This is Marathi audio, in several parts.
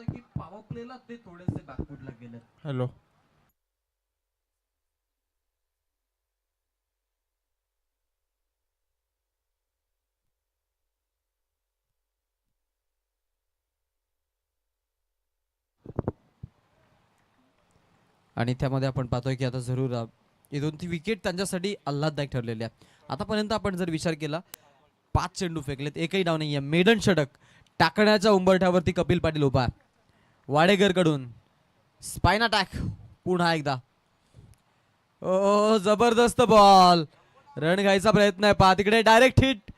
पाहतोय की पॉवर प्लेला ते थोडेसे बॅकफुटला गेले. हॅलो. आणि त्यामध्ये आपण पाहतोय की आता जरूर इथून ती विकेट त्यांच्यासाठी आल्हाददायक ठरलेली आहे. आतापर्यंत आपण जर विचार केला 5 चेंडू फेकलेत, एकही डाव नाहीये. मेडन षटक टाकण्याच्या उंबरठ्यावरती कपिल पाटील उभा. वाडेकर कडून स्पाइन अटॅक पुन्हा एकदा. ओ जबरदस्त बॉल. रन घ्यायचा प्रयत्न आहे. पहा तिकडे डायरेक्ट हिट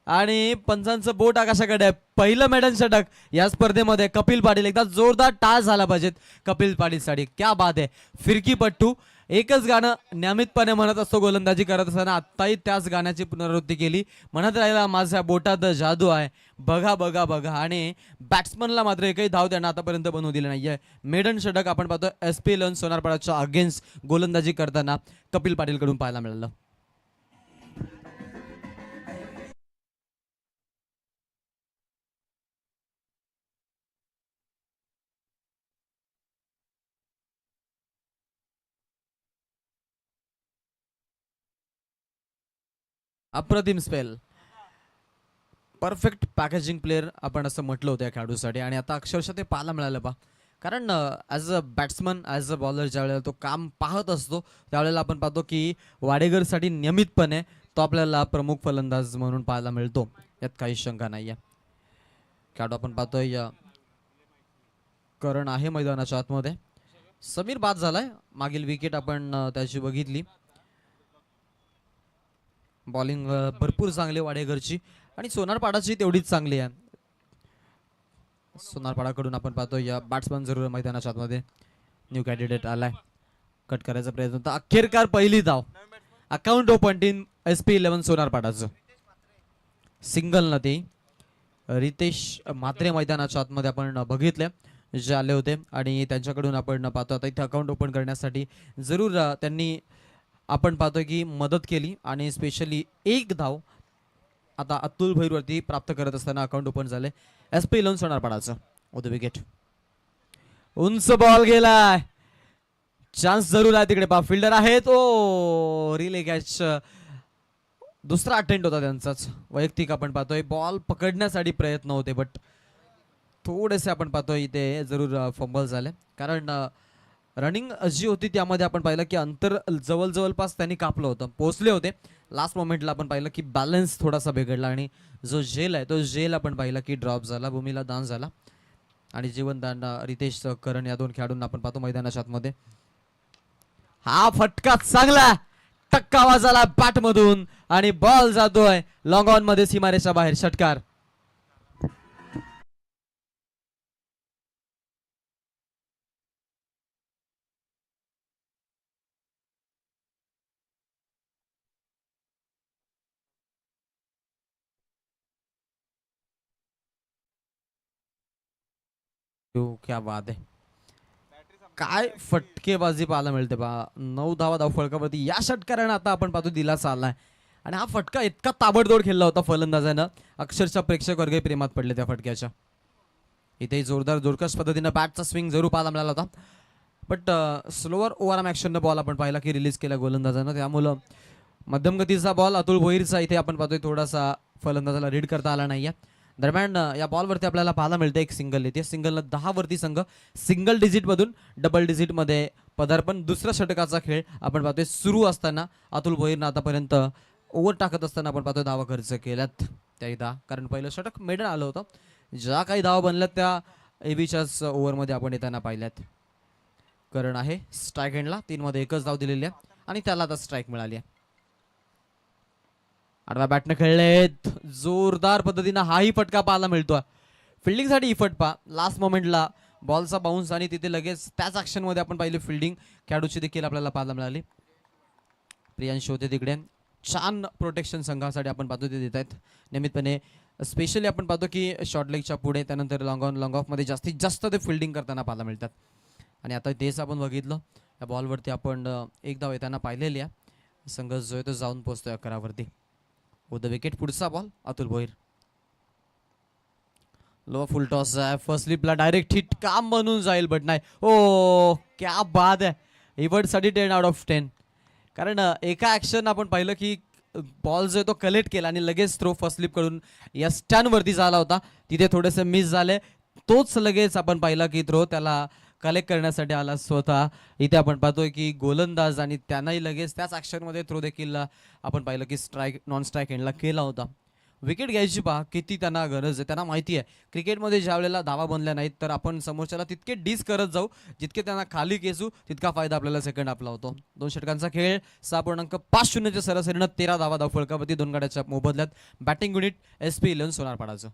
आणि पंचांचं बोट आकाशाकडे आहे. पहिलं मेडन षटक या स्पर्धेमध्ये कपिल पाटील. एकदा जोरदार टाळ झाला पाहिजेत कपिल पाटीलसाठी. क्या बात आहे. फिरकी पट्टू. एकच गाणं नियमितपणे म्हणत असतो गोलंदाजी करत असताना, आत्ताही त्याच गाण्याची पुनरावृत्ती केली. म्हणत राहिला माझ्या बोटात जादू आहे, बघा बघा बघा. आणि बॅट्समनला मात्र एकही धाव त्यांना आतापर्यंत बनवू दिली नाहीये. मेडन षटक आपण पाहतो SP11 सोनारपाडाच्या अगेन्स्ट गोलंदाजी करताना कपिल पाटील कडून पाहायला मिळालं. अप्रतिम स्पेल. परफेक्ट पॅकेजिंग प्लेअर आपण असं म्हटलं होतं या खेळाडूसाठी. आणि आता अक्षरशः ते पाहायला मिळालं बा. कारण as a batsman, as a bowler ज्यावेळेला तो काम पाहत असतो त्यावेळेला आपण पाहतो की वाडेकरसाठी नियमितपणे तो आपल्याला प्रमुख फलंदाज म्हणून पाहायला मिळतो, यात काही शंका नाही आहे. खेळाडू आपण पाहतोय करण आहे मैदानाच्या आतमध्ये. समीर बाद झालाय. मागील विकेट आपण त्याची बघितली. बॉलिंग भरपूर चांगली वाडेकरची आणि सोनारपाडाची तेवढीच चांगली आहे. सोनारपाडाकडून आपण पाहतो या बॅट्समन जरूर मैदानाच्या आतमध्ये. न्यू कॅन्डिडेट आलाय. कट करायचा प्रयत्न होता. अखेरकार पहिली धाव. अकाउंट ओपन टीम SP11 सोनारपाडाचं. सिंगल न ती रितेश म्हात्रे मैदानाच्या आतमध्ये आपण बघितले जे आले होते आणि त्यांच्याकडून आपण पाहतो आता इथे अकाउंट ओपन करण्यासाठी जरूर त्यांनी आपण पाहतोय की मदत केली आणि स्पेशली एक धाव आता अतुल भैरवरती प्राप्त करत असताना अकाउंट ओपन झाले SP11 सोनारपाडाचं. With wicket. उंच बॉल गेलाय. चान्स जरूर आहे तिकडे. पा फिल्डर आहे तो रिले कॅच. दुसरा अटेम्प्ट होता त्यांचाच वैयक्तिक. आपण पाहतोय बॉल पकडण्यासाठी प्रयत्न होते बट थोडेसे आपण पाहतोय इथे जरूर फंबल झाले. कारण रनिंग जी होती त्यामध्ये आपण पाहिलं की अंतर जवळपास त्यांनी कापलं होतं, पोहोचले होते. लास्ट मोमेंटला आपण पाहिलं की बॅलन्स थोडासा बिघडला आणि जो झेल आहे तो झेल आपण पाहिला की ड्रॉप झाला, भूमीला दान झाला. आणि जीवनदान रितेश करण या दोन खेळाडूंना आपण पाहतो मैदानाच्या आतमध्ये. हा फटका चांगला टक्का आवाज बॅट मधून आणि बॉल जातोय लॉंग ऑन मध्ये सीमारेषा बाहेर. षटकार. क्या बात आहे. काय फटकेबाजी पाहायला मिळते बा. 9 धावा धाव फळकावरती या षटकाराने आता आपण पाहतो दिलासा आलाय. आणि हा फटका इतका ताबडतोड खेळला होता फलंदाजानं, अक्षरशः प्रेक्षक वर्ग प्रेमात पडले त्या फटक्याच्या. इथे जोरदार जोरकस पद्धतीनं बॅटचा स्विंग जरूर पाहायला मिळाला होता बट स्लोअर ओव्हर ॲक्शननं बॉल आपण पाहिला की रिलीज केला गोलंदाजानं. त्यामुळं मध्यम गतीचा बॉल अतुल भोईरचा इथे आपण पाहतोय थोडासा फलंदाजाला रीड करता आला नाहीये. दरम्यान या बॉलवरती आपल्याला पाहायला मिळते एक सिंगल येते. सिंगलनं 10 वरती संघ सिंगल डिजिटमधून डबल डिजिटमध्ये पदार्पण. दुसऱ्या षटकाचा खेळ आपण पाहतोय सुरू असताना अतुल भोईरनं आतापर्यंत ओव्हर टाकत असताना आपण पाहतोय धावा खर्च केल्यात त्याही 10. कारण पहिलं षटक मेडन आलं होतं. ज्या काही धावा बनल्यात त्या एबीच्याच ओव्हरमध्ये आपण येताना पाहिल्यात. करण आहे स्ट्राईक हँडला. 3 मध्ये एकच धाव दिलेली आहे आणि त्याला आता स्ट्राईक मिळाली आहे. आडव्या बॅटने खेळलेत जोरदार पद्धतीनं. हाही फटका पाहायला मिळतोय. फिल्डिंगसाठी ही फटका लास्ट मोमेंटला बॉलचा बाउन्स आणि तिथे लगेच त्याच ॲक्शनमध्ये आपण पाहिली फिल्डिंग खेळाडूची देखील आपल्याला पाहायला मिळाली. प्रियांश होते तिकडे. छान प्रोटेक्शन संघासाठी आपण पाहतो ते देत आहेत नियमितपणे. स्पेशली आपण पाहतो की शॉर्ट लेगच्या पुढे त्यानंतर लॉंग ऑन लॉंग ऑफमध्ये जास्तीत जास्त ते फिल्डिंग करताना पाहायला मिळतात. आणि आता तेच आपण बघितलं या बॉलवरती आपण एक धाव येताना पाहिलेली आहे. संघ जो आहे तो जाऊन पोहोचतोय 11 वरती. With the wicket. पुढचा ball Atul Bhoir. Low full toss आहे, फर्स्ट स्लिपला डायरेक्ट हिट काम बनून जाईल बट नाही. ओ क्या बात आहे, इव्हर्टसाठी 10 आउट ऑफ 10. कारण एका ॲक्शन आपण पाहिलं की बॉल जो आहे तो कलेक्ट केला आणि लगेच थ्रो फर्स्ट स्लिप कडून या स्टॅनवरती झाला होता, तिथे थोडेसे मिस झाले. तोच लगेच आपण पाहिला की थ्रो त्याला कलेक्ट करण्यासाठी आला स्वतः. इथे आपण पाहतोय की गोलंदाज आणि त्यांनाही लगेच त्याच ॲक्शनमध्ये थ्रो देखील आपण पाहिलं की स्ट्राईक नॉन स्ट्राईक एंडला केला होता. विकेट घ्यायची पहा किती त्यांना गरज आहे. त्यांना माहिती आहे क्रिकेटमध्ये ज्या वेळेला धावा बनल्या नाहीत तर आपण समोरच्याला तितके डिस करत जाऊ, जितके त्यांना खाली खेचू तितका फायदा आपल्याला सेकंड आपला होतो. 2 षटकांचा खेळ, 6.50च्या सरासरीनं 13 धावा फलकावरती 2 गड्याच्या मोबदल्यात. Batting unit SP11 सोनारपाडाचं.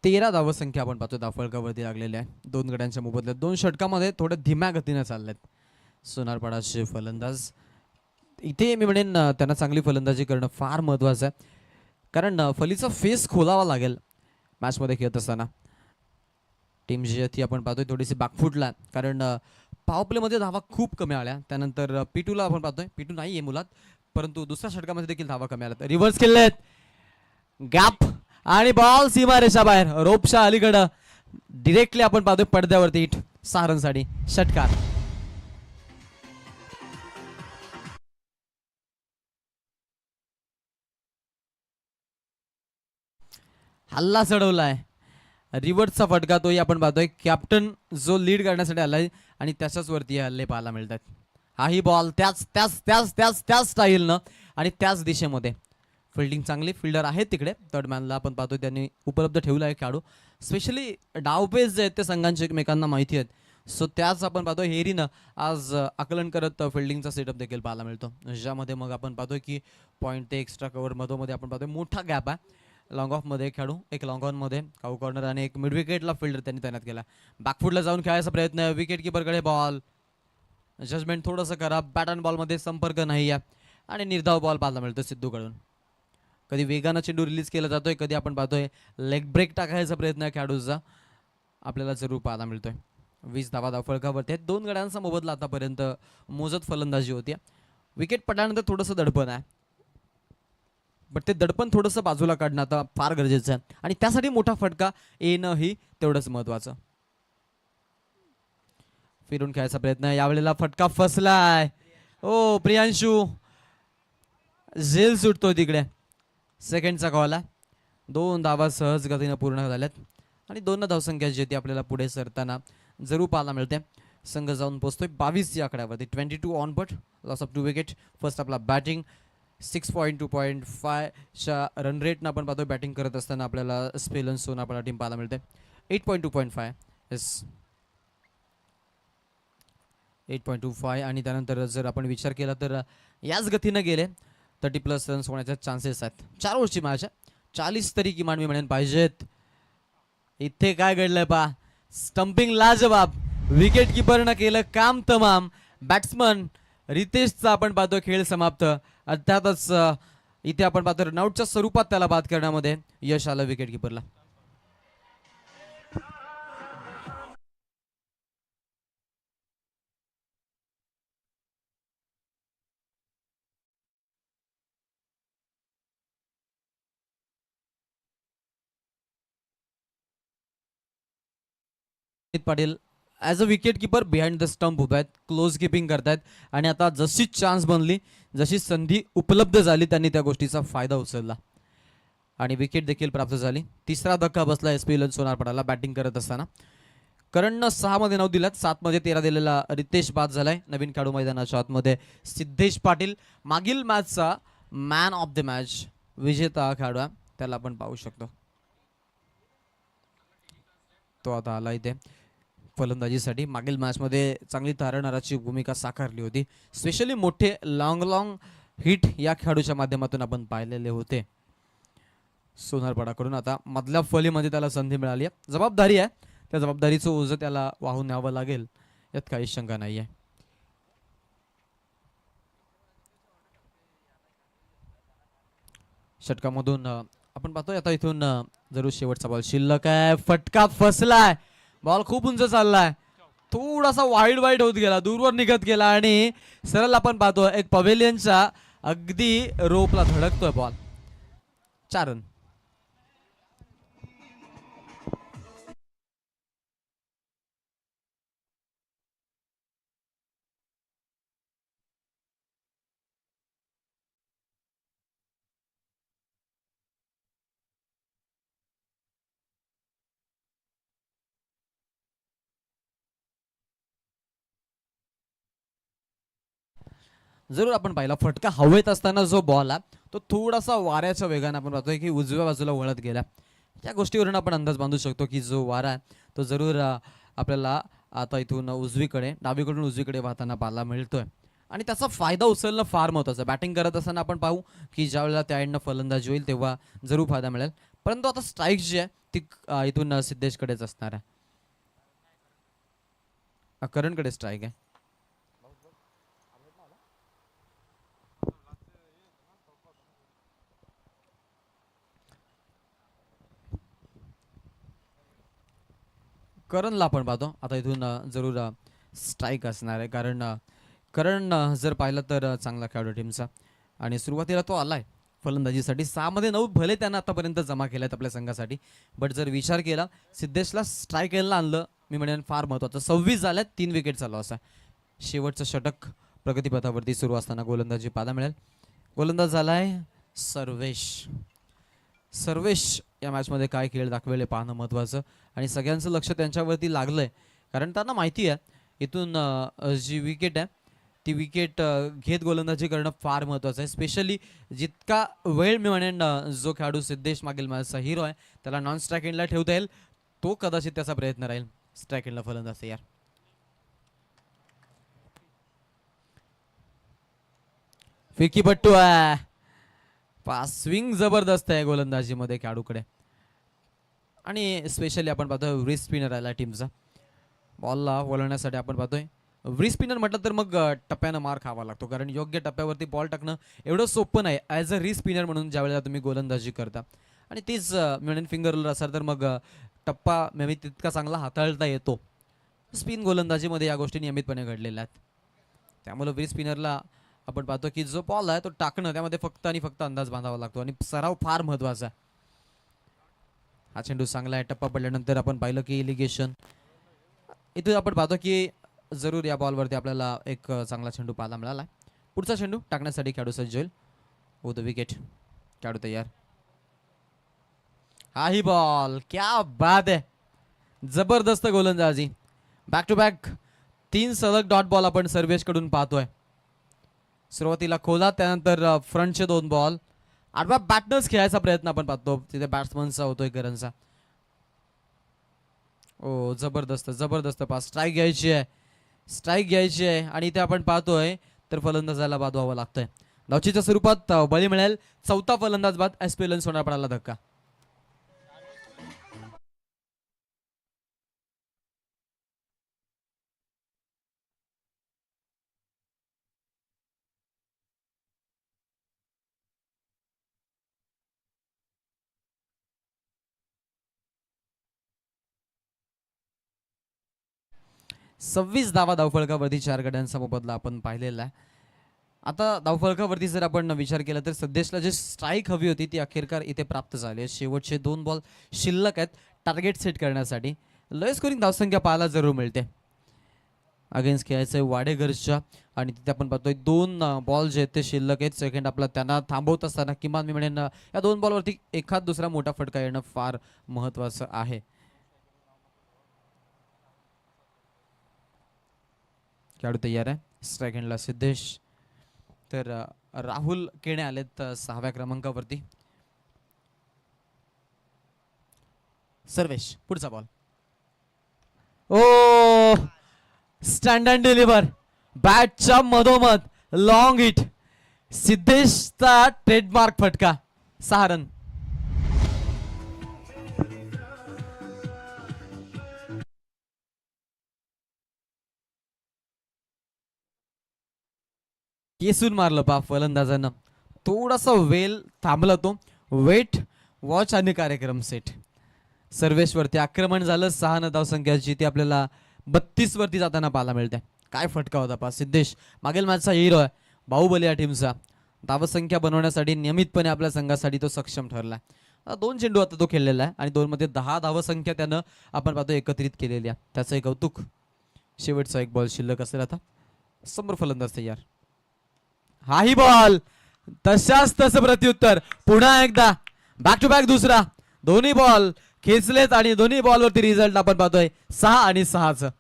तेरा धावसंख्या आपण पाहतो धावफलकावरती लागलेल्या आहे 2 गड्यांच्या मोबदल्यात. 2 षटकामध्ये थोड्या धीम्या गतीने चालल्यात सोनारपाडाचे फलंदाज. इथे मी म्हणेन त्यांना चांगली फलंदाजी करणं फार महत्त्वाचं आहे, कारण फलीचा फेस खोलावा लागेल मॅचमध्ये खेळत असताना. टीम जी आहे ती आपण पाहतोय थोडीशी बॅकफुटला, कारण पॉवर प्लेमध्ये धावा खूप कमी आल्या. त्यानंतर P2ला आपण पाहतोय, P2 नाही आहे मुलात, परंतु दुसऱ्या षटकामध्ये देखील धावा कमी आल्या. रिव्हर्स केलेत, गॅप आणि बॉल सीमारेषा बाहेर, रोपच्या अलीकडं डिरेक्टली आपण पाहतोय पडद्यावरती हिट 6 रनसाठी षटकार. हल्ला चढवलाय, रिव्हर्सचा फटका तोही आपण पाहतोय. कॅप्टन जो लीड करण्यासाठी आलाय आणि त्याच्याच वरती हल्ले पाहायला मिळतात. हाही बॉल त्याच त्याच त्याच त्याच त्याच स्टाईलनं आणि त्याच दिशेमध्ये. फिल्डिंग चांगली, फिल्डर आहेत तिकडे. थर्ड मॅनला आपण पाहतोय त्यांनी उपलब्ध ठेवला आहे खेळाडू. स्पेशली डावपेच जे आहेत ते संघांचे एकमेकांना माहिती आहेत, सो त्याच आपण पाहतोय हेरीनं आज आकलन करत फिल्डिंगचा सेटअप देखील पाहायला मिळतो, ज्यामध्ये मग आपण पाहतोय की पॉईंट ते एक्स्ट्रा कव्हर मधोमध्ये आपण पाहतोय मोठा गॅप आहे. लॉंग ऑफमध्ये खेळाडू, एक लॉंग ऑनमध्ये काऊ कॉर्नर आणि एक मिड विकेटला फिल्डर त्यांनी तैनात केला. बॅकफुटला जाऊन खेळायचा प्रयत्न, विकेट किपरकडे बॉल, जजमेंट थोडंसं खराब. बॅट अँड बॉलमध्ये संपर्क नाही आहे आणि निर्धाव बॉल पाहायला मिळतो सिद्धूकडून. कधी वेगानं चेंडू रिलीज केला जातोय, कधी आपण पाहतोय लेग ब्रेक टाकायचा प्रयत्न खेळाडूचा आपल्याला जरूर पाहायला मिळतोय. 20 धावा फलकावरती आहेत. 2 गड्यांचा मोबदला आतापर्यंत मोजत फलंदाजी होती. विकेट पडल्यानंतर थोडंसं दडपण आहे, बट ते दडपण थोडंसं बाजूला काढणं आता फार गरजेचं आहे आणि त्यासाठी मोठा फटका येणं ही तेवढंच महत्वाचं. फिरून खेळायचा प्रयत्न, यावेळेला फटका फसलाय. ओ प्रियांशू झेल सुटतो तिकडे. सेकंडचा कॉल आहे. 2 धावा सहज गतीनं पूर्ण झाल्यात आणि 2 धावसंख्या जी ती आपल्याला पुढे सरताना जरूर पाहायला मिळते. संघ जाऊन पोहोचतोय 22 या आकड्यावरती. 22 on but, loss of 2 wicket. First आपला बॅटिंग 6.2.5 च्या रन रेटनं आपण पाहतोय बॅटिंग करत असताना आपल्याला SP11 सोनारपाडा टीम पाहायला मिळते. 8.2.5 येस 8.25. आणि त्यानंतर जर आपण विचार केला तर याच गतीनं गेले 30+ रन्स होण्याचे चान्सेस आहेत. 4 ओव्हरची मॅच आहे, 40 तरी किमान मी म्हणेन पाहिजेत. इथे काय घडलंय पा, स्टंपिंग लाजवाब, विकेट किपरनं केलं काम तमाम. बॅट्समन रितेशचा आपण पाहतो खेळ समाप्त. अर्थातच इथे आपण पाहतो रनआउटच्या स्वरूपात त्याला बाद करण्यामध्ये यश आलं विकेट किपरला. Patil as a wicket keeper behind the stump उभे आहेत, क्लोज किपिंग करतायत आणि आता जशी चान्स बनली, जशी संधी उपलब्ध झाली त्यांनी त्या गोष्टीचा फायदा उचलला आणि विकेट देखील प्राप्त झाली. 3रा धक्का बसला SP11 सोनारपाडाला बॅटिंग करत असताना. करणनं 6 मध्ये 9 दिल्यात, 7 मध्ये 13 दिलेला रितेश बाद झालाय. नवीन खेळाडू मैदानाच्या आतमध्ये सिद्धेश पाटील, मागील मॅचचा मॅन ऑफ द मॅच विजेता खेळाडू आहे, त्याला आपण पाहू शकतो. तो आता आला इथे फलंदाजीसाठी. मागील मॅचमध्ये चांगली तारणाराची भूमिका साकारली होती. स्पेशली मोठे लॉंग हिट या खेळाडूच्या माध्यमातून आपण पाहिलेले होते सोनारपाडाकडून. आता मधल्या फलीमध्ये त्याला संधी मिळाली आहे, जबाबदारी आहे, त्या जबाबदारीचं ओझं त्याला वाहून न्यावं लागेल, यात काही शंका नाही आहे. षटकामधून आपण पाहतोय आता इथून जरूर शेवटचा बॉल शिल्लक आहे. फटका फसलाय. बॉल खूप उंच चाललाय. थोडासा वाईड होत गेला, दूरवर निघत गेला आणि सरळ आपण पाहतोय एक पवेलियनच्या अगदी रोपला धडकतोय बॉल. 4 रन. जरूर आपण पाहिला फटका हवेत असताना जो बॉल आहे तो थोडासा वाऱ्याच्या वेगाने आपण पाहतोय की उजव्या बाजूला वळत गेला. या गोष्टीवरून आपण अंदाज बांधू शकतो की जो वारा आहे तो जरूर आपल्याला आता इथून उजवीकडे डावीकडून उजवीकडे वाहताना पाहायला मिळतोय आणि त्याचा फायदा उचलणं फार महत्त्वाचं. बॅटिंग करत असताना आपण पाहू की ज्या वेळेला त्या एंडनं फलंदाजी होईल तेव्हा जरूर फायदा मिळेल. परंतु आता स्ट्राईक जी आहे ती इथून सिद्धेशकडेच असणार आहे. करणकडे स्ट्राईक आहे. करणला आपण पाहतो आता इथून जरूर स्ट्राईक असणार आहे. कारण करण जर पाहिलं तर चांगला खेळाडू टीमचा आणि सुरुवातीला तो आलाय फलंदाजीसाठी. 6 मध्ये 9 भले त्यानं आतापर्यंत जमा केल्यात आपल्या संघासाठी. बट जर विचार केला सिद्धेशला स्ट्राईक यायला आणलं मी म्हणेन फार महत्त्वाचं. 26 झाल्यात, 3 विकेट चालू असा. शेवटचं षटक प्रगतीपथावरती सुरू असताना गोलंदाजी पाहायला मिळेल. गोलंदाज झालाय सर्वेश. सर्वेश या मॅचमध्ये काय खेळ दाखवेल हे पाहणं महत्त्वाचं आणि सगळ्यांचं लक्ष त्यांच्यावरती लागलंय. कारण त्यांना माहिती आहे इथून जी विकेट आहे ती विकेट घेत गोलंदाजी करणं फार महत्त्वाचं आहे. स्पेशली जितका वेळ मी म्हणेन जो खेळाडू सिद्धेश मागील मॅचचा हिरो आहे त्याला नॉन स्ट्राईक एंडला ठेवता येईल तो कदाचित त्याचा प्रयत्न राहील. स्ट्राईक एंडला फलंदाज तयार. फिकीपट्टू आहे. स्विंग जबरदस्त आहे गोलंदाजीमध्ये खेळाडूकडे आणि स्पेशली आपण पाहतोय व्रिस्ट स्पिनर आला टीमचा. बॉलला वळवण्यासाठी आपण पाहतोय व्रिस्ट स्पिनर म्हटलं तर मग टप्प्यानं मार खावा लागतो. कारण योग्य टप्प्यावरती बॉल टाकणं एवढं सोपं नाही ॲज अ रिस्ट स्पिनर म्हणून ज्या वेळेला तुम्ही गोलंदाजी करता. आणि तीच म्हणून फिंगर रोलर असाल तर मग टप्पा मे तितका चांगला हाताळता येतो. स्पिन गोलंदाजीमध्ये या गोष्टी नियमितपणे घडलेल्या आहेत. त्यामुळे व्रिस्ट स्पिनरला आपण पाहतो की जो बॉल आहे तो टाकणं त्यामध्ये फक्त आणि फक्त अंदाज बांधावा लागतो आणि सराव फार महत्त्वाचा आहे. हा चेंडू चांगला आहे. टप्पा पडल्यानंतर आपण पाहिलं की इलिगेशन इथून आपण पाहतो की जरूर या बॉलवरती आपल्याला एक चांगला चेंडू पाहायला मिळाला. पुढचा चेंडू टाकण्यासाठी खेळाडू सज्ज होईल. हो द विकेट. खेळाडू तयार. हाही बॉल क्या बात आहे. जबरदस्त गोलंदाजी. बॅक टू बॅक 3 सलग डॉट बॉल आपण सर्वेश कडून पाहतोय. सुरुवातीला खोला त्यानंतर फ्रंटचे 2 बॉल. आडवा बॅटनर्स खेळायचा प्रयत्न आपण पाहतो तिथे बॅट्समनचा होतोय करणचा. ओ जबरदस्त जबरदस्त पास. स्ट्राईक घ्यायची आहे. स्ट्राईक घ्यायची आहे आणि इथे आपण पाहतोय तर फलंदाजाला बाद व्हावं लागतंय. धावचीच्या स्वरूपात बळी मिळेल. 4था फलंदाज बाद. एसपीएल सोडा पडाला धक्का. सव्वीस धावा धावफलकावरती 4 गड्यांचा मोबदला आपण पाहिलेला आहे. आता धावफलकावरती जर आपण विचार केला तर सध्याला जे स्ट्राईक हवी होती ती अखेरकार इथे प्राप्त झाली. शेवटचे 2 बॉल शिल्लक आहेत टार्गेट सेट करण्यासाठी. लो स्कोरिंग धावसंख्या पाहायला जरूर मिळते. अगेन्स्ट खेळायचं आहे वाडेघरच्या आणि तिथे आपण पाहतोय 2 बॉल जे आहेत ते शिल्लक आहेत. सेकंड आपला त्यांना थांबवत असताना किमान मी म्हणेन या 2 बॉलवरती एखाद दुसरा मोठा फटका येणं फार महत्त्वाचं आहे. खेळाडू तयार आहे. स्ट्राईक हँडला सिद्धेश तर राहुल केणे आलेत 6व्या क्रमांकावरती. सर्वेश पुढचा ball. Oh stand and deliver बॅटच्या मधोमध लॉंग हिट. सिद्धेशचा ट्रेडमार्क फटका. 6 रन. केसून मारलं पा फलंदाजानं. थोडासा वेल थांबला तो वेट वॉच आणि कार्यक्रम सेट. सर्वेशवरती आक्रमण झालं 6 धावसंख्याची, ती आपल्याला 32 वरती जाताना पाहायला मिळते. काय फटका होता पा सिद्धेश, मागील मॅचचा हिरो आहे, बाहुबली या टीमचा. धावसंख्या बनवण्यासाठी नियमितपणे आपल्या संघासाठी तो सक्षम ठरला. 2 चेंडू आता तो खेळलेला आहे आणि 2 मध्ये 10 धावसंख्या त्यानं आपण पाहतो एकत्रित केलेली आहे. त्याचं एक कौतुक. शेवटचा एक बॉल शिल्लक असेल आता. समोर फलंदाज तयार. हाही बॉल तशाच तसं प्रत्युत्तर. पुन्हा एकदा बॅक टू बॅक दुसरा. दोन्ही बॉल खेचलेत आणि दोन्ही बॉलवरती रिझल्ट आपण पाहतोय 6 आणि 6च.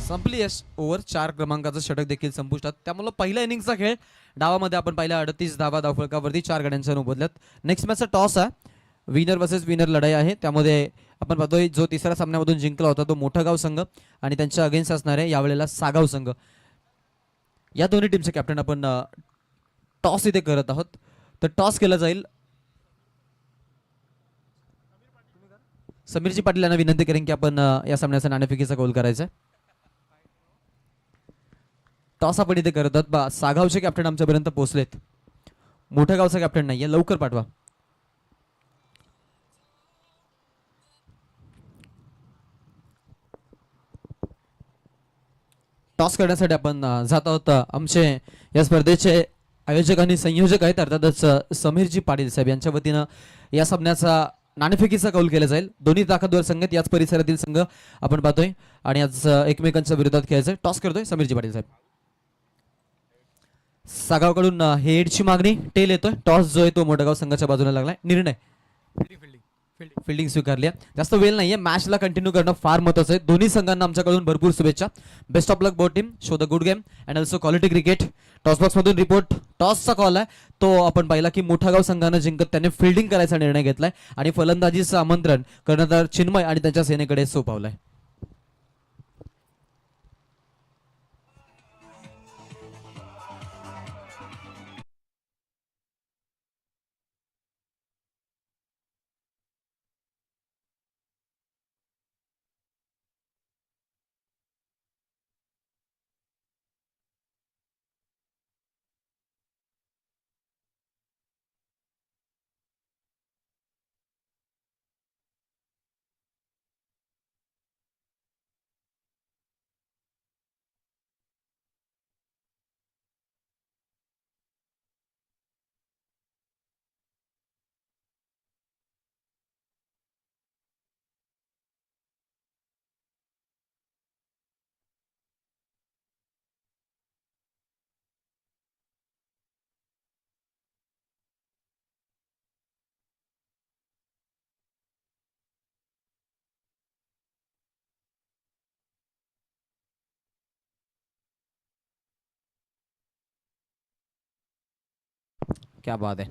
संपली ओव्हर. 4 क्रमांकाचं षटक देखील संपुष्टात. त्यामुळे पहिल्या इनिंगचा खेळ डावामध्ये आपण पाहिला 38 धावा धावफलकावरती 4 गड्यांच्या मोबदल्यात. नेक्स्ट मॅचचा टॉस आहे. विनर वर्सेस विनर लढाई आहे. त्यामध्ये आपण पाहतोय जो तिसऱ्या सामन्यामधून जिंकला होता तो मोठगाव संघ आणि त्यांच्या अगेन्स्ट असणारे यावेळेला सागाव संघ. या दोन्ही टीमचे कॅप्टन आपण टॉस इथे करत आहोत. तर टॉस केला जाईल. समीरजी पाटील यांना विनंती करेन की आपण या सामन्याचा नाणेफेकीचा कौल करायचा. टॉस आपण इथे करत आहोत. सागावचे कॅप्टन आमच्यापर्यंत पोहोचलेत. मोठ्या गावचा कॅप्टन नाहीये, लवकर पाठवा. टॉस करण्यासाठी आपण जात आहोत. आमचे या स्पर्धेचे आयोजक आणि संयोजक आहेत अर्थातच समीरजी पाटील साहेब यांच्या वतीनं या सामन्याचा नाणेफेकीचा कौल केला जाईल. दोन्ही ताकदवर संघ याच परिसरातील संघ आपण पाहतोय आणि आज एकमेकांच्या विरोधात खेळायचं. टॉस करतोय समीरजी पाटील साहेब. सागावकडून हेडची मागणी. टेल येतोय. टॉस जो आहे तो मोठगाव संघाच्या बाजूला लागलाय. निर्णय फिल्डिंग स्वीकारली. जास्त वेळ नाहीये. मॅचला कंटिन्यू करणं फार महत्त्वाचं आहे. दोन्ही संघांना आमच्याकडून भरपूर शुभेच्छा. Best of luck both team. Show the good game and also quality cricket. Toss box मधून रिपोर्ट. टॉसचा कॉल आहे तो आपण पाहिला की मोठागाव संघानं जिंकत त्याने फिल्डिंग करायचा निर्णय घेतलाय आणि फलंदाजीचं आमंत्रण कर्णधार चिन्मय आणि त्यांच्या सेनेकडे सोपवलंय. क्या बात आहे.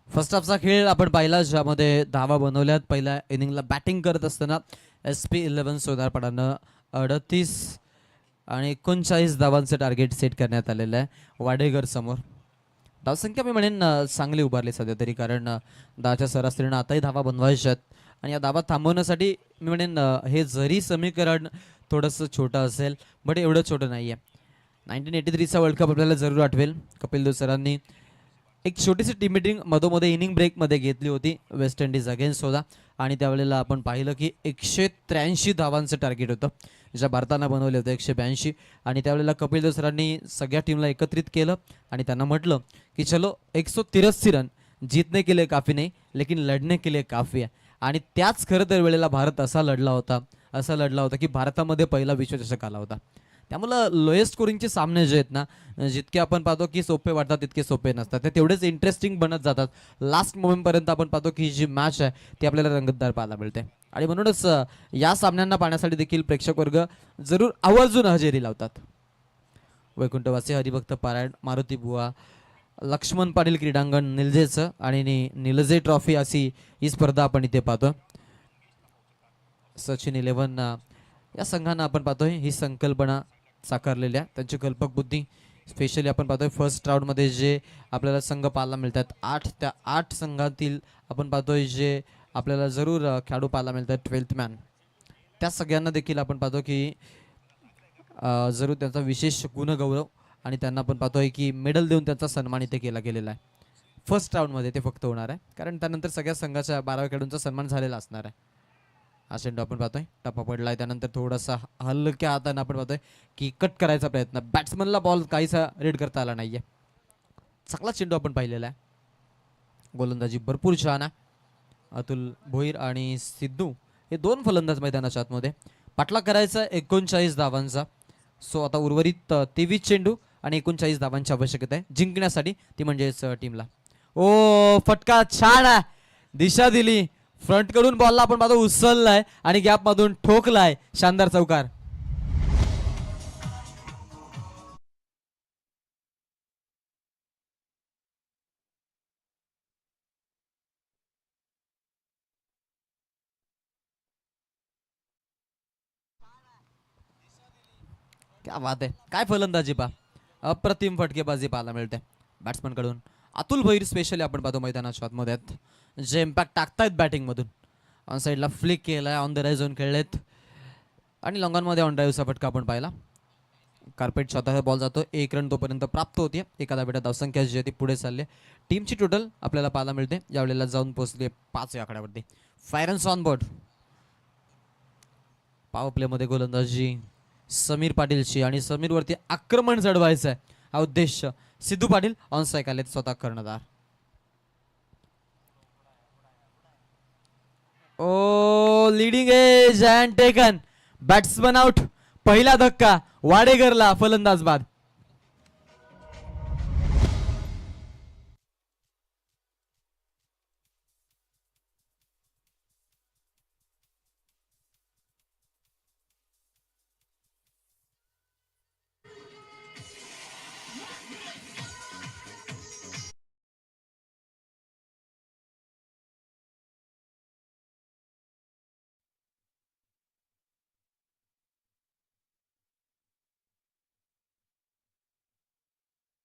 फर्स्ट हाफचा खेळ आपण पाहिला ज्यामध्ये धावा बनवल्यात. पहिल्या इनिंगला बॅटिंग करत असताना SP11 सोनारपाडानं 38 आणि 39 धावांचं टार्गेट सेट करण्यात आलेलं आहे वाडेघर समोर. धावसंख्या मी म्हणेन चांगली उभारली सध्या तरी, कारण 10च्या सरासरीनं आताही धावा बनवायच्यात आणि या धावा थांबवण्यासाठी मी म्हणेन हे जरी समीकरण थोडंसं छोटं असेल बट एवढं छोटं नाही आहे. 1983चा वर्ल्ड कप आपल्याला जरूर आठवेल. कपिल देव सरांनी एक छोटीशी टीम मिटिंग मधोमध्ये इनिंग ब्रेकमध्ये घेतली होती. वेस्ट इंडिज अगेन्स्ट होता आणि त्यावेळेला आपण पाहिलं की 183 धावांचं टार्गेट होतं ज्या भारतानं बनवले होते 182. आणि त्यावेळेला कपिल देव सरांनी सगळ्या टीमला एकत्रित केलं आणि त्यांना म्हटलं की चलो 183 रन जीतने के लिए काफ़ी नहीं लेकिन लढने के लिए काफ़ी आहे. आणि त्याच खरं तर वेळेला भारत असा लढला होता की भारतामध्ये पहिला विश्वचषक आला होता. त्यामुळं लोएस्ट स्कोरिंगचे सामने जे आहेत ना, जितके आपण पाहतो की सोपे वाटतात तितके सोपे नसतात. ते तेवढेच इंटरेस्टिंग बनत जातात. लास्ट मोमेंटपर्यंत आपण पाहतो की जी मॅच आहे ती आपल्याला रंगतदार पाहायला मिळते. आणि म्हणूनच या सामन्यांना पाहण्यासाठी देखील प्रेक्षक वर्ग जरूर आवर्जून हजेरी लावतात. वैकुंठवासी हरिभक्त पारायण मारुती बुवा लक्ष्मण पाटील क्रीडांगण निलजेचं आणि निलजे ट्रॉफी अशी ही स्पर्धा आपण इथे पाहतो. सचिन 11 या संघानं आपण पाहतोय ही संकल्पना साकारलेल्या त्यांची कल्पक बुद्धी. स्पेशली आपण पाहतोय फर्स्ट राऊंडमध्ये जे आपल्याला संघ पाहायला मिळतात 8 त्या 8 संघातील आपण पाहतोय जे आपल्याला जरूर खेळाडू पाहायला मिळतात 12th मॅन. त्या सगळ्यांना देखील आपण पाहतो की जरूर त्यांचा विशेष गुणगौरव आणि त्यांना आपण पाहतोय की मेडल देऊन त्यांचा सन्मान इथे केला गेलेला आहे. फर्स्ट राऊंडमध्ये ते फक्त होणार आहे, कारण त्यानंतर सगळ्या संघाच्या 12 खेळाडूंचा सन्मान झालेला असणार आहे. हा चेंडू आपण पाहतोय टप्पा पडलाय, त्यानंतर थोडासा हलक्या हाताने आपण पाहतोय की कट करायचा प्रयत्न, बॅट्समनला बॉल काहीसा रीड करता आला नाहीये. चांगला चेंडू आपण पाहिलेला आहे. गोलंदाजी भरपूर छान आहे. अतुल भोईर आणि सिद्धू हे दोन फलंदाज मैदानाच्या आतमध्ये. पाठलाग करायचा 39 धावांचा. सो आता उर्वरित 23 चेंडू आणि 39 धावांची आवश्यकता आहे जिंकण्यासाठी, ती म्हणजेच टीमला. ओ फटका छान आहे, दिशा दिली, फ्रंट कडून बॉलला आपण पाहतो उचललाय आणि गॅप मधून ठोकलाय, शानदार चौकार. क्या बात आहे, काय फलंदाजी पा, अप्रतिम फटकेबाजी पाहायला मिळते बॅट्समन कडून. अतुल भैर स्पेशली आपण पाहतो मैदानाच्या आतमध्ये आहेत, जे इम्पॅक्ट टाकतायत बॅटिंग मधून. ऑन साईडला फ्लिक केलाय, ऑन द राईट झोन खेळलेत आणि लॉंगॉनमध्ये ऑन ड्राईव्हचा फटका आपण पाहिला. कार्पेट स्वतः बॉल जातो, 1 रन तोपर्यंत प्राप्त होते. एका धावेच्या धावसंख्या जी आहे ती पुढे चालली. टीमची टोटल आपल्याला पाहायला मिळते यावेळेला जाऊन पोहोचली 5 या आकड्यावरती. फायरन्स ऑन बोर्ड. पॉवर प्लेमध्ये गोलंदाजी समीर पाटीलची आणि समीरवरती आक्रमण चढवायचं आहे हा उद्देश. सिद्धू पाटील ऑन स्ट्राईक आले, स्वतः कर्णधार. Oh leading edge and taken, batsman out. पहिला धक्का वाडेकरला, फलंदाज बाद.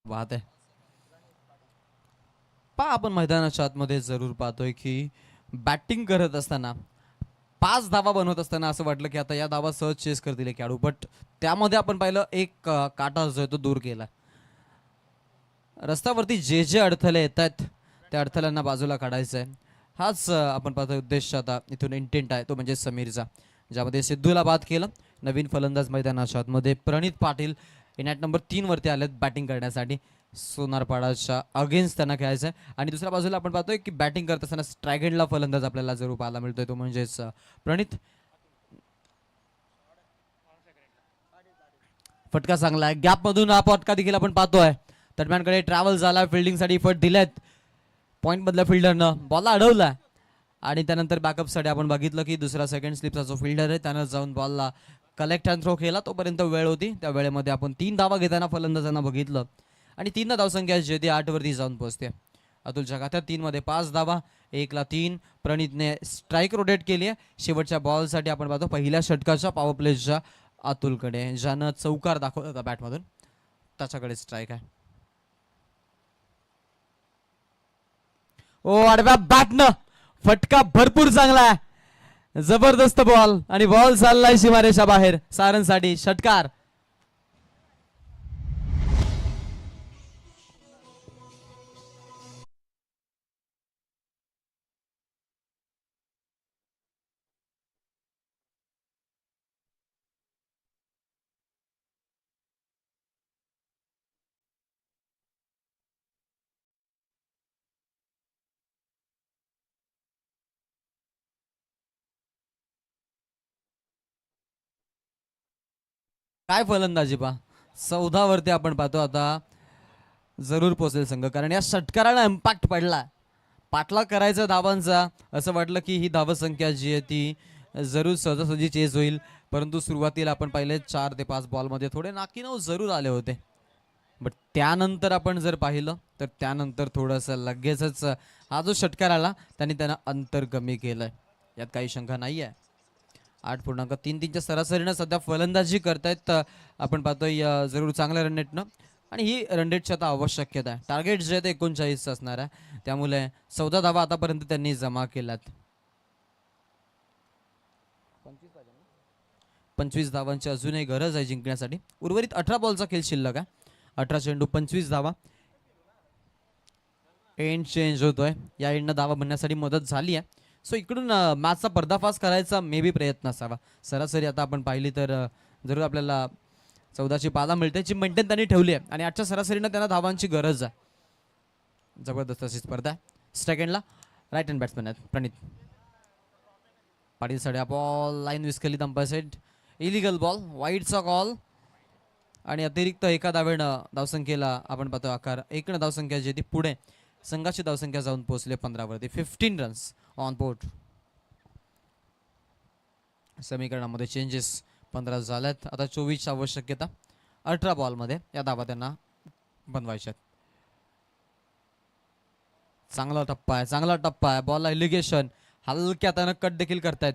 वाद आहे पहा, आपण मैदानाच्या आतमध्ये जरूर पाहतोय की बॅटिंग करत असताना 5 धावा बनवत असताना असं वाटलं की आता या धावा सहज चेस करतील खेळाडू, बट त्यामध्ये आपण पाहिलं एक काटा जो आहे तो दूर केला. रस्त्यावरती जे जे अडथळे येत आहेत त्या अडथळ्यांना बाजूला काढायचं आहे, हाच आपण पाहतो उद्देश आता इथून इंटेंट आहे, तो म्हणजे समीरचा. ज्यामध्ये सिद्धूला बाद केलं. नवीन फलंदाज मैदानाच्या आतमध्ये प्रणित पाटील इनॅट नंबर 3 वरती आलेत बॅटिंग करण्यासाठी. सोनारपाडाच्या अगेन्स्ट त्यांना खेळायचं आहे. आणि दुसऱ्या बाजूला आपण पाहतोय की बॅटिंग करत असताना स्ट्रायगेंडला फलंदाज आपल्याला जरूर पाहायला मिळतोय, तो म्हणजेच प्रणित. फटका चांगला आहे, गॅप मधून हा फटका देखील आपण पाहतोय. दरम्यानकडे ट्रॅव्हल झाला, फिल्डिंगसाठी फट दिलेत पॉईंट मधल्या फिल्डरनं, बॉलला अडवला आणि त्यानंतर बॅकअपसाठी आपण बघितलं की दुसरा सेकंड स्लिपचा जो फिल्डर आहे त्यानं जाऊन बॉलला कलेक्ट अँड थ्रो केला. तोपर्यंत वेळ होती, त्या वेळेमध्ये आपण 3 धावा घेताना फलंदाजांना बघितलं आणि 3 धावसंख्या जी ती 8 वरती जाऊन पोहोचते. अतुलच्या खात्यात 3 मध्ये 5 धावा, 1 ला 3. प्रणितने स्ट्राईक रोटेट केली आहे. शेवटच्या बॉलसाठी आपण पाहतो पहिल्या षटकाच्या पॉवर प्लेच्या अतुलकडे, ज्यानं चौकार दाखवला होता बॅटमधून, त्याच्याकडे स्ट्राईक आहे. ओ आडव्या बॅटनं फटका भरपूर चांगला आहे, जबरदस्त बॉल आणि बॉल चाललाय सीमारेषा बाहेर. सारंगसाठी षटकार. काय फलंदाजी पा, 14 वरती आपण पाहतो आता जरूर पोहोचेल संघ, कारण या षटकाराला इम्पॅक्ट पडला. पाठलाग करायचा धावांचा, असं वाटलं की ही धावसंख्या जी आहे ती जरूर सहजासहजी चेस होईल, परंतु सुरुवातीला आपण पाहिले 4 ते 5 बॉलमध्ये थोडे नाकीनऊ जरूर आले होते. बट त्यानंतर आपण जर पाहिलं तर त्यानंतर थोडंसं लगेचच हा जो षटकार आला त्यानं अंतर कमी केलंय, यात काही शंका नाही आहे. 8.33च्या सरासरीनं सध्या फलंदाजी करतायत. आपण पाहतोय जरूर चांगल्या रन रेटनं, आणि ही रन रेटची आता आवश्यकता आहे. टार्गेट जे आहे ते 39 असणार आहे, त्यामुळे 14 धावा आतापर्यंत त्यांनी जमा केल्यात. 25 धावांची अजूनही गरज आहे जिंकण्यासाठी. उर्वरित 18 बॉलचा खेळ शिल्लक आहे. 18 चेंडू 25 धावा. एंड चेंज होतोय. या एंडनं धावा बनण्यासाठी मदत झाली आहे. सो इकडून मॅचचा पर्दाफाश करायचा मे बी प्रयत्न असावा. सरासरी आता आपण पाहिली तर जरूर आपल्याला 14ची पाला मिळते, जी मेंटेन त्यांनी ठेवली आहे आणि आजच्या सरासरीनं त्यांना धावांची गरज आहे. जबरदस्त अशी स्पर्धा आहे. सेकंडला राईट हँड बॅट्समॅन आहेत प्रणित पाटील. सड्या बॉल लाईन विस्कलीत अंपायर साईड, इलिगल बॉल, वाईडचा कॉल आणि अतिरिक्त एका धावेनं धावसंख्येला आपण पाहतो आकार 1 धावसंख्या जी ती पुढे संघाची धावसंख्या जाऊन पोहोचली 15 वरती. 15 रन्स ऑन बोर्ड. समीकरणामध्ये चेंजेस 15 झाल्यात. आता 24ची आवश्यकता. 18 बॉलमध्ये या धावा त्यांना बनवायच्यात. चांगला टप्पा आहे, चांगला टप्पा आहे. बॉलला इलिगेशन हलक्या त्यानं कट देखील करतायत.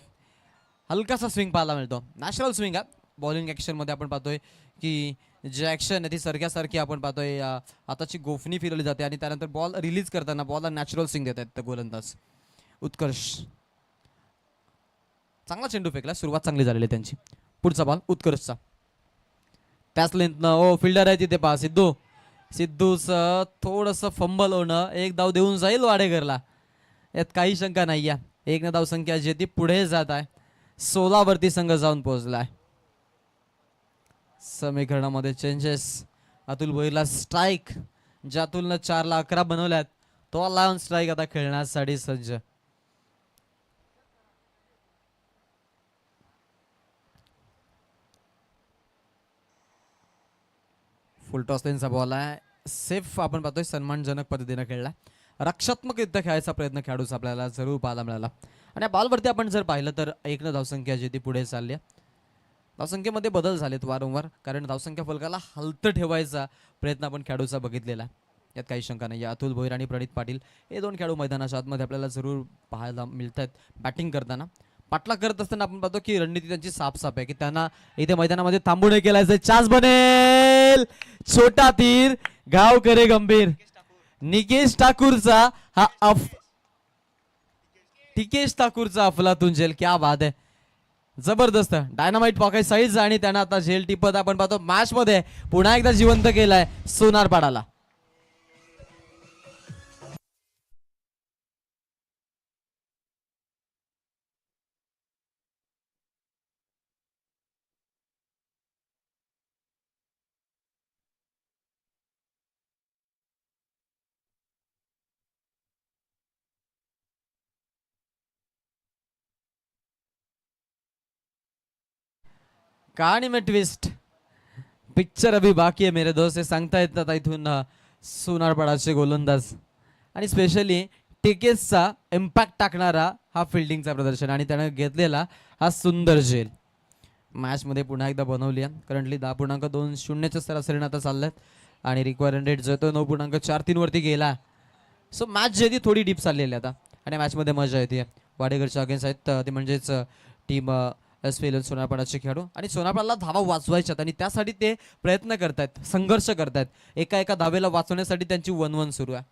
हलकासा स्विंग पाहायला मिळतो. नॅचरल स्विंग आहे. बॉलिंग ॲक्शनमध्ये आपण पाहतोय की जे ॲक्शन आहे ती सारख्यासारखी आपण पाहतोय. आताची गोफणी फिरवली जाते आणि त्यानंतर बॉल रिलीज करताना बॉलला नॅचरल स्विंग देत आहेत गोलंदाज. उत्कर्ष चांगला चेंडू फेकला. सुरुवात चांगली झालेली आहे त्यांची. पुढचा बॉल उत्कर्षचा. त्याच लेंथनं ओ फिल्डर आहे तिथे पहा सिद्धू. सिद्धूचं थोडंसं फंबल होणं, एक धाव देऊन जाईल वाडेकरला, यात काही शंका नाही आहे. 1 धावसंख्या जी ती पुढे जात आहे. 16 वरती संघ जाऊन पोहोचलाय. समीकरणामध्ये चेंजेस. अतुल भोईरला स्ट्राईक. ज्या अतुलनं 4ला 11 बनवल्यात तो लावून स्ट्राईक आता खेळण्यासाठी सज्ज. फुल टॉस लेनचा बॉल आहे. सेफ आपण पाहतोय सन्मानजनक पद्धतीने खेळला. रक्षात्मकरित्या खेळायचा प्रयत्न खेळाडूचा आपल्याला जरूर पाहायला मिळाला. आणि या बॉलवरती आपण जर पाहिलं तर 1 धावसंख्या जी ती पुढे चालली आहे. धावसंख्येमध्ये बदल झालेत वारंवार, कारण धावसंख्या फलकाला हलतं ठेवायचा प्रयत्न आपण खेळाडूचा बघितलेला. यात काही शंका नाही. अतुल भोईर आणि प्रणित पाटील हे 2 खेळाडू मैदानाच्या आतमध्ये आपल्याला जरूर पाहायला मिळत आहेत. बॅटिंग करताना पाटला करत असताना आपण पाहतो की रणनीती त्यांची साफ आहे की त्यांना इथे मैदानामध्ये थांबू नये केलायचं. चान्स बनेल. छोटा तीर गाव करे गंभीर. निकेश ठाकूरचा हा टिकेश ठाकूरचा अफलातून झेल. क्या बात आहे. जबरदस्त डायनामाइट पॉकेट साईज आणि त्यांना आता झेल टिपत आपण पाहतो मॅच मध्ये पुन्हा एकदा जिवंत केलाय सोनारपाडाला. कहाणी में ट्विस्ट. पिक्चर अभी बाकी आहे मेरे दोस्त. हे सांगता येतात इथून सोनारपाडाचे गोलंदाज आणि स्पेशली टिकेसचा इम्पॅक्ट टाकणारा हा फिल्डिंगचा प्रदर्शन आणि त्यानं घेतलेला हा सुंदर झेल. मॅचमध्ये पुन्हा एकदा बनवली आहे. करंटली 10.20च्या सरासरीने आता चालल्यात आणि रिक्वायर्ड रेट जो तो 9.43 वरती गेला. सो मॅच जी ती थोडी डीप चाललेली आता आणि मॅचमध्ये मजा येते. वाडेकरच्या अगेन्स्ट आहेत ते म्हणजेच टीम एस.पी. सोनारपाडाचे खेळाडू आणि सोनारपाडाला धावा वाचवायच्यात आणि त्यासाठी ते प्रयत्न करतायत, संघर्ष करतायत. एका धावेला वाचवण्यासाठी त्यांची 1-1 सुरू आहे.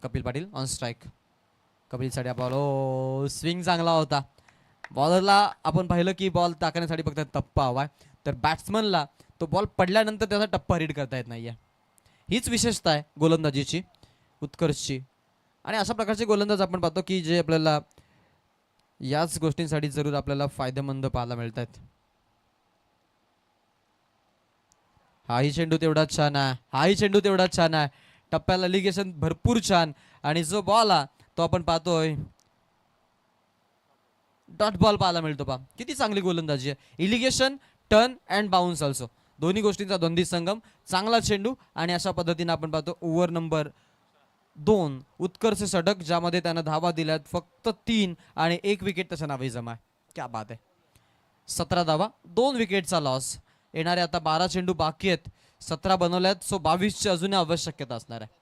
Kapil Patil on strike. कपिल साड्या बॉल स्विंग चांगला होता. बॉलरला आपण पाहिलं की बॉल टाकण्यासाठी फक्त टप्पा हवाय, तर बॅट्समनला तो बॉल पडल्यानंतर त्याचा टप्पा रीड करता येत नाहीये. हीच विशेषता आहे गोलंदाजीची उत्कर्षची. आणि अशा प्रकारचे गोलंदाज आपण पाहतो की जे आपल्याला याच गोष्टींसाठी जरूर आपल्याला फायदेमंद पाहायला मिळत आहेत. हाही चेंडू तेवढाच छान आहे, हाही चेंडू तेवढाच छान आहे. टप्प्याला लिगेशन भरपूर छान आणि जो बॉल तो आपण पाहतोय डॉट बॉल पाहायला मिळतो. पा किती चांगली गोलंदाजी आहे. इलिगेशन, टर्न अँड बाउन्स ऑल्सो दोन्ही गोष्टींचा द्वंद्वी संगम. चांगला चेंडू आणि अशा पद्धतीने आपण पाहतो ओव्हर नंबर 2 उत्कर्ष षटक, ज्यामध्ये त्यानं धावा दिल्यात फक्त 3 आणि 1 विकेट त्याच्या नावे जमा आहे. क्या बात आहे. 17 धावा 2 विकेटचा लॉस. येणारे आता 12 चेंडू बाकी आहेत. 17 बनवल्यात. सो 22ची अजून आवश्यकता असणार आहे.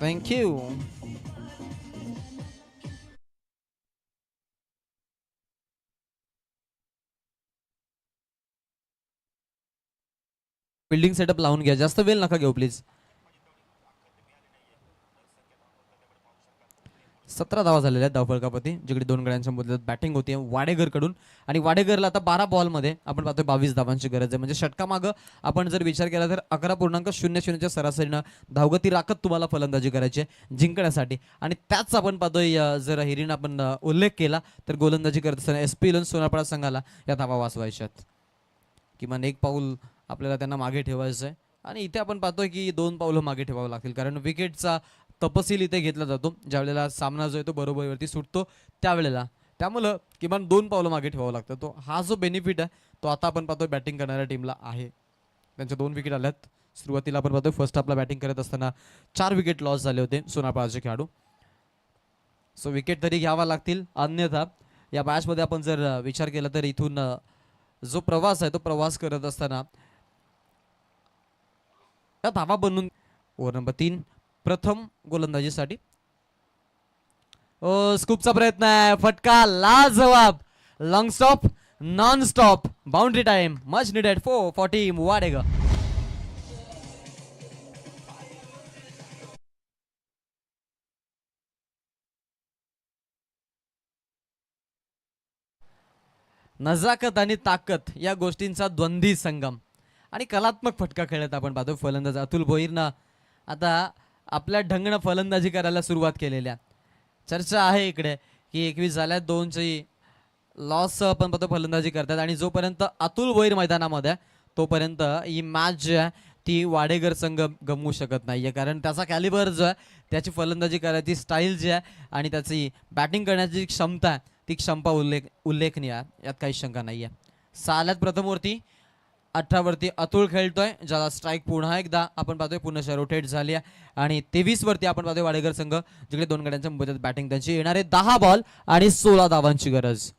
थँक्यू. बिल्डिंग सेटअप लावून घ्या, जास्त वेळ नका घेऊ प्लीज. 17 धावा झालेल्या आहेत धावफलकापती, जिकडे 2 गड्यांच्या मुदत बॅटिंग होती वाडेगर कडून. आणि वाडेगरला आता 12 बॉलमध्ये आपण पाहतोय 22 धावांची गरज आहे. म्हणजे षटकामागं आपण जर विचार केला तर 11.00च्या सरासरीनं धावगती राखत तुम्हाला फलंदाजी करायची आहे जिंकण्यासाठी. आणि त्याच आपण पाहतोय जर हिरीन आपण उल्लेख केला तर गोलंदाजी करत असताना SP11 सोनारपाडा संघाला या धावा वाचवायच्या आहेत. किमान एक पाऊल आपल्याला त्यांना मागे ठेवायचं आहे. आणि इथे आपण पाहतोय की 2 पावलं मागे ठेवावं लागतील, कारण विकेटचा तपशील इथे घेतला जातो ज्यावेळेला सामना जो आहे तो बरोबरीवरती सुटतो त्यावेळेला. त्यामुळं किमान 2 पावलं मागे ठेवावं लागतं. तो हा जो बेनिफिट आहे तो आता आपण पाहतोय बॅटिंग करणाऱ्या टीमला आहे. त्यांच्या 2 विकेट आल्यात. सुरुवातीला आपण पाहतोय फर्स्ट हाफला बॅटिंग करत असताना 4 विकेट लॉस झाले होते सोनारपाडाचे खेळाडू. सो विकेट तरी घ्यावा लागतील, अन्यथा या मॅचमध्ये आपण जर विचार केला तर इथून जो प्रवास आहे तो प्रवास करत असताना या धावा बनून. ओव्हर नंबर 3 प्रथम गोलंदाजीसाठी. स्कूपचा प्रयत्न आहे, फटका लाजवाब, long stop, non stop, boundary time, much needed for team Wadegar. नजाकत आणि ताकद या गोष्टींचा द्वंद्वी संगम आणि कलात्मक फटका खेळत आपण पाहतो फलंदाज अतुल भोईरनं आता आपल्या ढंगनं फलंदाजी करायला सुरुवात केलेल्या. चर्चा आहे इकडे की 21 झाल्यात, 2ची लॉस आपण पाहतो फलंदाजी करतात. आणि जोपर्यंत अतुल भोईर मैदानामध्ये तोपर्यंत ही मॅच जी आहे ती वाडेगर संघ गमवू शकत नाहीये, कारण त्याचा कॅलिबर जो आहे, त्याची फलंदाजी करायची स्टाईल जी आहे आणि त्याची बॅटिंग करण्याची क्षमता आहे ती क्षमता उल्लेखनीय आहे, यात काही शंका नाही आहे. साल्यात प्रथमवरती 18 वरती अतुल खेळतोय, ज्याला स्ट्राईक पुन्हा एकदा आपण पाहतोय पुन्हा रोटेट झाली आहे. आणि 23 वरती आपण पाहतोय वाडेगर संघ, जिकडे 2 गड्यांच्या मुदतीत बॅटिंग त्यांची येणारे 10 बॉल आणि 16 धावांची गरज.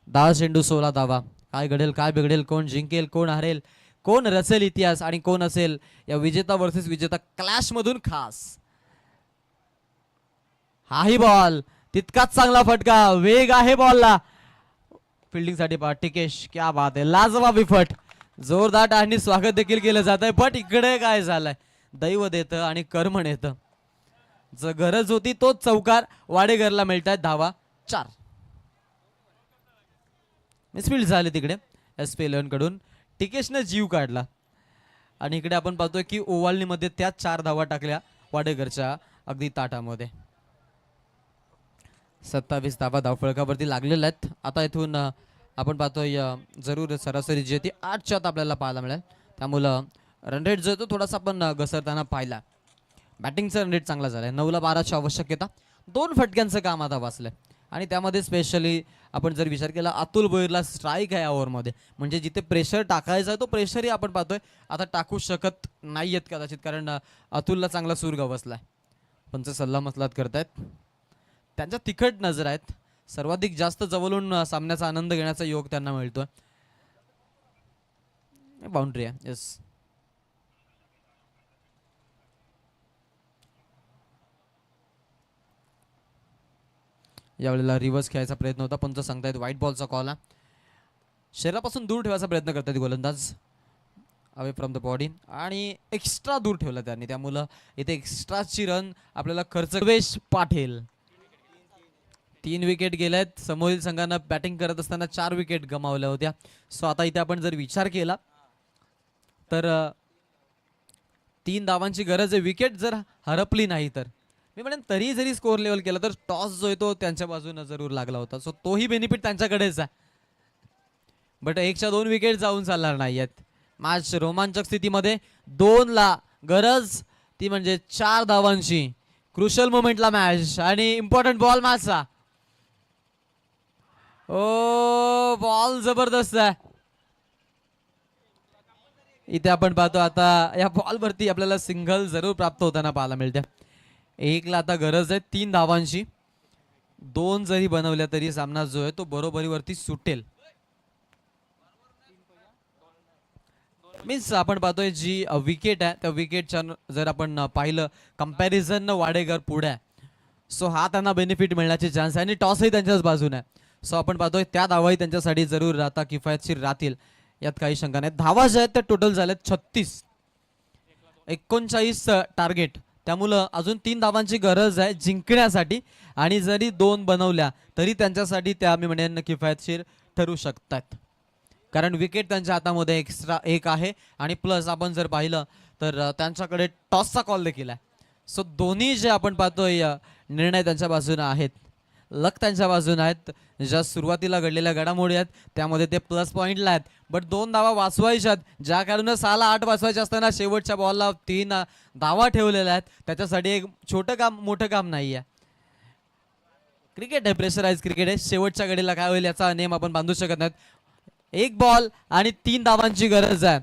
10 चेंडू 16 धावा. काय घडेल, काय बिघडेल, कोण जिंकेल, कोण हरेल, कोण रचेल इतिहास आणि कोण असेल या विजेता वर्सेस विजेता क्लॅश मधून खास. हाही बॉल तितकाच चांगला फटका, वेग आहे बॉलला. फिल्डिंग साठी टिकेश, क्या बात आहे, लाजवाबी फट, जोरदार आणि स्वागत देखील केलं जात आहे. बट इकडे काय झालंय, दैव देतं आणि कर्म नेतं. जर गरज होती तोच चौकार वाडेगरला मिळतात धावा 4. मिसफिल्ड झाले तिकडे SP11 कडून, टिकेशने जीव काढला. आणि इकडे आपण पाहतोय की ओवाळणीमध्ये त्या 4 धावा टाकल्या वाडेगरच्या अगदी ताटामध्ये. 27 धावा धावफलकावरती लागलेल्या आहेत. आता इथून आपण पाहतोय जरूर सरासरी जी आहे ती 8च्या आत आपल्याला पाहायला मिळेल. त्यामुळं रन रेट जो आहे तो थोडासा आपण घसरताना पाहिला. बॅटिंगचा रन रेट चांगला झालाय, 9ला 12ची आवश्यकता, 2 फटक्यांचं काम आता वाचलंय. आणि त्यामध्ये स्पेशली आपण जर विचार केला अतुल भोईरला स्ट्राईक आहे ओव्हरमध्ये, म्हणजे जिथे प्रेशर टाकायचा आहे तो प्रेशरही आपण पाहतोय आता टाकू शकत नाहीयेत कदाचित, कारण अतुलला चांगला सूर गवसलाय. पंच सल्ला मसलात करतायत, त्यांच्या तिखट नजर आहेत. सर्वाधिक जास्त जवळून सामन्याचा आनंद घेण्याचा योग त्यांना मिळतोय. बाउंड्री आहे, येस. यावेळेला रिव्हर्स खेळायचा प्रयत्न होता, पंच सांगतायत व्हाईट बॉलचा कॉल आहे. शरीरापासून दूर ठेवायचा प्रयत्न करतात गोलंदाज, अवे फ्रॉम द बॉडी, आणि एक्स्ट्रा दूर ठेवला त्यांनी, त्यामुळं इथे एक्स्ट्राची रन आपल्याला खर्च. प्रवेश पाटील 3 विकेट गेल्यात. समोरील संघानं बॅटिंग करत असताना 4 विकेट गमावल्या होत्या. सो आता इथे आपण जर विचार केला तर 3 धावांची गरज आहे. विकेट जर हरपली नाही तर मी म्हणेन तरी जरी स्कोअर लेवल केला तर टॉस जो आहे तो त्यांच्या बाजूने जरूर लागला होता. सो तोही बेनिफिट त्यांच्याकडेच आहे. बट 1च्या 2 विकेट जाऊन चालणार नाही आहेत. मॅच रोमांचक स्थितीमध्ये 2ला गरज, ती म्हणजे 4 धावांची. क्रुशल मोमेंटला मॅच आणि इम्पॉर्टंट बॉल मॅचचा. ओ बॉल जबरदस्त आहे. इथे आपण पाहतो आता या बॉल वरती आपल्याला सिंगल जरूर प्राप्त होताना पाहायला मिळते. 1ला आता गरज आहे 3 धावांची. 2 जरी बनवल्या तरी सामना जो आहे तो बरोबरीवरती सुटेल. मीन्स आपण पाहतोय जी विकेट आहे त्या विकेटच्या जर आपण पाहिलं कंपॅरिझन वाडेकर पुढे आहे, सो हा त्यांना बेनिफिट मिळण्याचे चान्स आहे आणि टॉसही त्यांच्याच बाजूने आहे. सो आपण पाहतोय त्या धावाही त्यांच्यासाठी जरूर आता किफायतशीर राहतील, यात काही शंका नाही. धावा ज्या आहेत त्या टोटल झाल्यात 36, 39 टार्गेट. त्यामुळं अजून 3 धावांची गरज आहे जिंकण्यासाठी आणि जरी 2 बनवल्या तरी त्यांच्यासाठी त्या मी म्हणेन किफायतशीर ठरू शकतात, कारण विकेट त्यांच्या हातामध्ये एक्स्ट्रा एक आहे आणि प्लस आपण जर पाहिलं तर त्यांच्याकडे टॉसचा कॉल देखील आहे. सो दोन्ही जे आपण पाहतोय निर्णय त्यांच्या बाजूने आहेत, लक त्यांच्या बाजूने आहेत. ज्या सुरुवातीला घडलेल्या घडामोडी आहेत त्यामध्ये ते प्लस पॉईंटला आहेत, बट 2 धावा वाचवायच्यात, ज्या कारण 6 ला 8 वाचवायचे असताना शेवटच्या बॉलला 3 धावा ठेवलेल्या आहेत. त्याच्यासाठी एक छोटं काम मोठं काम नाही आहे. क्रिकेट आहे, प्रेशराइज क्रिकेट आहे. शेवटच्या घडीला काय होईल याचा नेम आपण बांधू शकत नाहीत. 1 बॉल आणि 3 धावांची गरज आहे.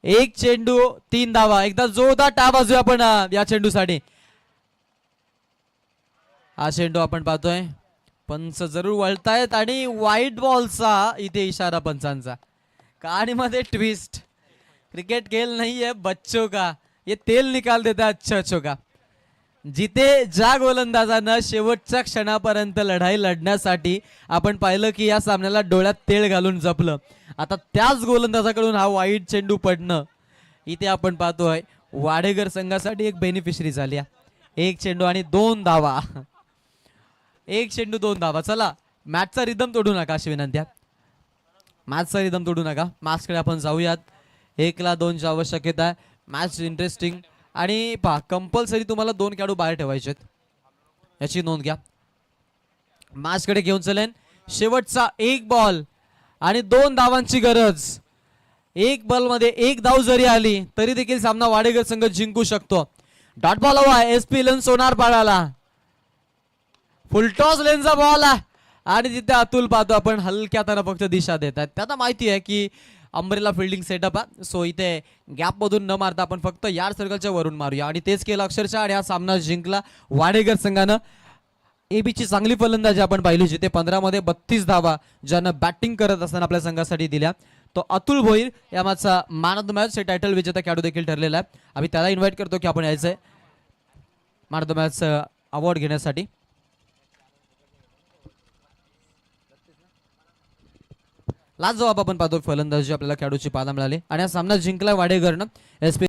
1 चेंडू 3 धावा. एकदा जोरदार टाप वाजूया आपण या चेंडूसाठी. हा चेंडू आपण पाहतोय पंच जरूर वळतायत आणि व्हाईट बॉलचा इथे इशारा पंचांचा. कहाणीमध्ये ट्विस्ट. क्रिकेट खेल नहीं है बच्चों का, ये तेल निकाल देता अच्छा अच्छो का. जिथे ज्या गोलंदाजानं शेवटच्या क्षणापर्यंत लढाई लढण्यासाठी आपण पाहिलं की या सामन्याला डोळ्यात तेल घालून जपलं, आता त्याच गोलंदाजाकडून हा वाईट चेंडू पडणं इथे आपण पाहतोय वाडेकर संघासाठी एक बेनिफिशरी झाली. 1 चेंडू आणि 2 धावा. 1 चेंडू 2 धावा. चला मॅचचा रिदम तोडू नका अशी विनंती आहे. मॅचचा रिदम तोडू नका. मॅचकडे आपण जाऊयात. 1 ला 2 ची आवश्यकता आहे. मॅच इंटरेस्टिंग आणि पहा कंपल्सरी तुम्हाला 2 खेळाडू बाहेर ठेवायचे आहेत, याची नोंद घ्या. मॅचकडे घेऊन चलेन. शेवटचा 1 बॉल आणि 2 धावांची गरज. 1 बॉलमध्ये 1 धाव जरी आली तरी देखील सामना वाडेकर संघ जिंकू शकतो. डॉट बॉल हवा आहे SP लेन सोनार पाडाला. फुलटॉस लेनचा बॉल आहे आणि तिथे अतुल पाहतो आपण हलक्या हाताने फक्त दिशा देत आहेत. त्यांना माहिती आहे की अंब्रेला फिल्डिंग सेटअप आहे, सो इथे गॅप मधून न मारता आपण फक्त यार्ड सर्कलच्या वरून मारूया आणि तेच केलं अक्षरशः आणि हा सामना जिंकला वाडेकर संघानं. एबीची चांगली फलंदाजी आपण पाहिली, जिथे 15 मध्ये 32 धावा ज्यानं बॅटिंग करत असताना आपल्या संघासाठी दिल्या. तो अतुल भोईर या मॅचचा मॅन ऑफ द मॅच हे टायटल विजेता खेळाडू देखील ठरलेला आहे. आम्ही त्याला इन्व्हाइट करतो की आपण यायचंय man of the match award घेण्यासाठी. लाजवाब आपण पाहतो फलंदाजी आपल्याला खेळाडूची पाहायला मिळाली आणि हा सामना जिंकला वाडेकरनं. SP